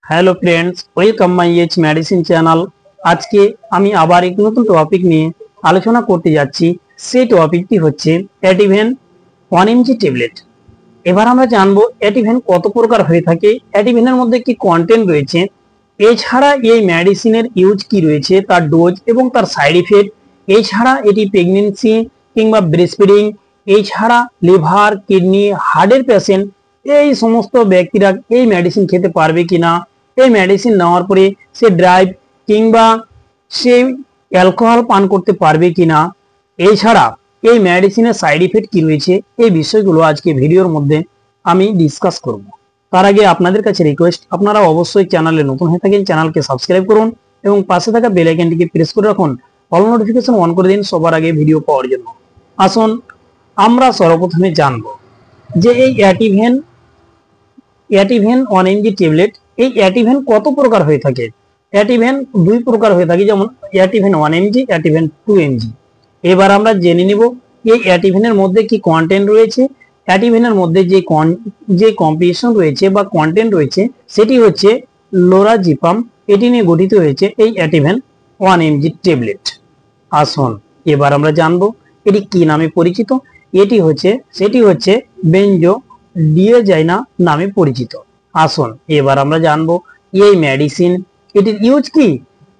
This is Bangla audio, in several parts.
Hello friends, welcome my H medicine channel. আজকে আমি আবার এক নতুন টপিক নিয়ে আলোচনা করতে যাচ্ছি। সেই টপিকটি হচ্ছে অ্যাটিভেন 1 mg ট্যাবলেট। এবার আমরা জানবো অ্যাটিভেন কত প্রকার হয়ে থাকে, অ্যাটিভেনের মধ্যে কি কন্টেন্ট রয়েছে, এছাড়া এই মেডিসিনের ইউজ কি রয়েছে, তার ডোজ এবং তার সাইড ইফেক্ট, এছাড়া এটি প্রেগনেন্সি কিংবা ব্রেস্টফিডিং, এছাড়া লিভার, কিডনি, হার্টের পেশেন্ট এই সমস্ত ব্যক্তিরা এই মেডিসিন খেতে পারবে কিনা, এই মেডিসিন নেওয়ার পরে সে ড্রাইভ কিংবা সে অ্যালকোহল পান করতে পারবে কিনা, এছাড়া এই মেডিসিনের সাইড ইফেক্ট কি রয়েছে, এই বিষয়গুলো আজকে ভিডিওর মধ্যে আমি ডিসকাস করব। তার আগে আপনাদের কাছে রিকোয়েস্ট, আপনারা অবশ্যই চ্যানেলে নতুন হয়ে থাকেন চ্যানেলকে সাবস্ক্রাইব করুন এবং পাশে থাকা বেল আইকনটিকে প্রেস করে রাখুন, অল নোটিফিকেশন অন করে দিন সবার আগে ভিডিও পাওয়ার জন্য। আসুন আমরা সর্বপ্রথমে জানব যে এই অ্যাটিভেন 1 mg ট্যাবলেট, এই অ্যাটিভেন কত প্রকার হয়ে থাকে। অ্যাটিভেন দুই প্রকার হয়ে থাকে, যেমন অ্যাটিভেন 1 mg, অ্যাটিভেন 2 mg। এবার আমরা জেনে নিব এই অ্যাটিভেনের মধ্যে কি কন্টেন্ট রয়েছে। অ্যাটিভেনের মধ্যে যে কম্পোজিশন রয়েছে বা কন্টেন্ট রয়েছে সেটি হচ্ছে লোরাজিপাম, এটি নিয়ে গঠিত হয়েছে এই অ্যাটিভেন 1 mg ট্যাবলেট। আসুন এবার আমরা জানবো এটি কি নামে পরিচিত। সেটি হচ্ছে বেনজো ডিয়াজাইনা নামে পরিচিত। আসুন এবার আমরা জানবো এই মেডিসিন এটির ইউজ কি।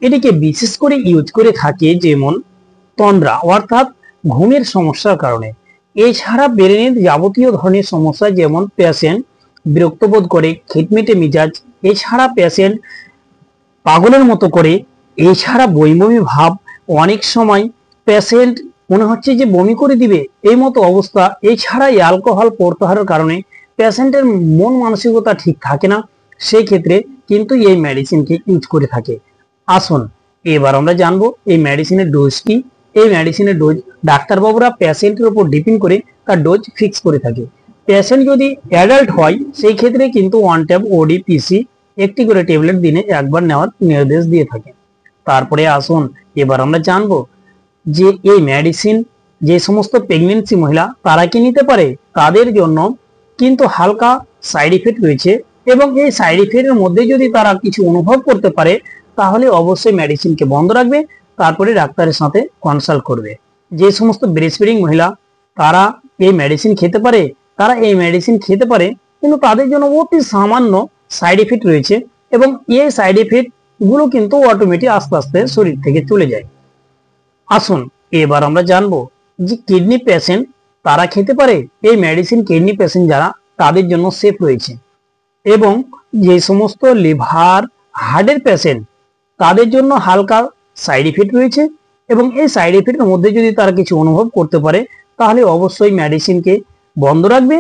এটিকে বিশেষ করে ইউজ করে থাকে যেমন তন্দ্রা অর্থাৎ ঘুমের সমস্যার কারণে, এছাড়া ব্রেনের যাবতীয় ধরনের সমস্যা যেমন পেশেন্ট বিরক্ত বোধ করে, খিটমিটে মিজাজ, এছাড়া পেশেন্ট পাগলের মতো করে, এছাড়া বমি ভাব, অনেক সময় পেশেন্ট মনে হচ্ছে যে বমি করে দিবে এই মতো অবস্থা, এছাড়া অ্যালকোহল প্রত্যাহারের কারণে পেশেন্টের মন মানসিকতা ঠিক থাকে না, সেই ক্ষেত্রে কিন্তু এই মেডিসিনকে ইউজ করে থাকে। আসুন এবার আমরা জানবো এই মেডিসিনের ডোজ কি। এই মেডিসিনের ডোজ ডাক্তারবাবুরা পেশেন্টের উপর ডিপেন্ড করে তার ডোজ ফিক্স করে থাকে। পেশেন্ট যদি অ্যাডাল্ট হয় সেই ক্ষেত্রে কিন্তু 1 ট্যাব ওডিপিসি একটি করে ট্যাবলেট দিনে একবার নেওয়ার নির্দেশ দিয়ে থাকে। তারপরে আসুন এবার আমরা জানবো যে এই মেডিসিন যে সমস্ত প্রেগনেন্সি মহিলা তারা কি নিতে পারে। তাদের জন্য কিন্তু হালকা সাইড ইফেক্ট রয়েছে এবং এই সাইড ইফেক্টের মধ্যে যদি তারা কিছু অনুভব করতে পারে তাহলে অবশ্যই মেডিসিনকে বন্ধ রাখবে, তারপরে ডাক্তারের সাথে কনসাল্ট করবে। যে সমস্ত ব্রেস্টফিডিং মহিলা তারা এই মেডিসিন খেতে পারে, কিন্তু তাদের জন্য অতি সামান্য সাইড ইফেক্ট রয়েছে এবং এই সাইড ইফেক্ট গুলো কিন্তু অটোমেটিক আস্তে আস্তে শরীর থেকে চলে যায়। আসুন এবার আমরা জানবো যে কিডনি পেশেন্ট তারা খেতে পারে এই মেডিসিন। কিডনি পেশেন্ট যারা তাদের জন্য সেফ রয়েছে এবং যে সমস্ত লিভার, হার্টের পেশেন্ট তাদের জন্য হালকা সাইড ইফেক্ট রয়েছে এবং এই সাইড ইফেক্টের মধ্যে যদি তারা কিছু অনুভব করতে পারে তাহলে অবশ্যই মেডিসিনকে বন্ধ রাখবে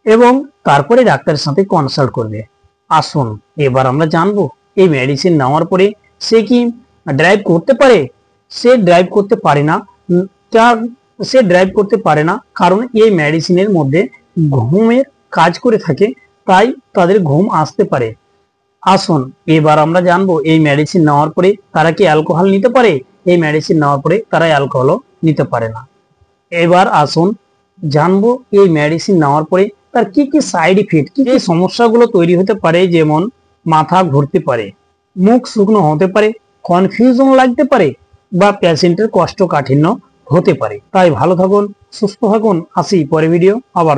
এবং তারপরে ডাক্তারের সাথে কনসাল্ট করবে। আসুন এবার আমরা জানবো এই মেডিসিন নেওয়ার পরে সে কি ড্রাইভ করতে পারে। সে ড্রাইভ করতে পারে না, কারণ এই মেডিসিনের মধ্যে ঘুমের কাজ করে থাকে, তাই তাদের ঘুম আসতে পারে। আসুন এবার আমরা জানবো এই মেডিসিন নেওয়ার পরে তারা কি অ্যালকোহল নিতে পারে। এই মেডিসিন নেওয়ার পরে তারা অ্যালকোহলও নিতে পারে না। এবার আসুন জানবো এই মেডিসিন নেওয়ার পরে তার কি কি সাইড ইফেক্ট, কি কি সমস্যাগুলো তৈরি হতে পারে। যেমন মাথা ঘুরতে পারে, মুখ শুকনো হতে পারে, কনফিউশন লাগতে পারে বা পেশেন্টের কষ্টকাঠিন্য হতে পারে। তাই ভালো থাকুন, সুস্থ থাকুন, আসি পরে ভিডিও আবার।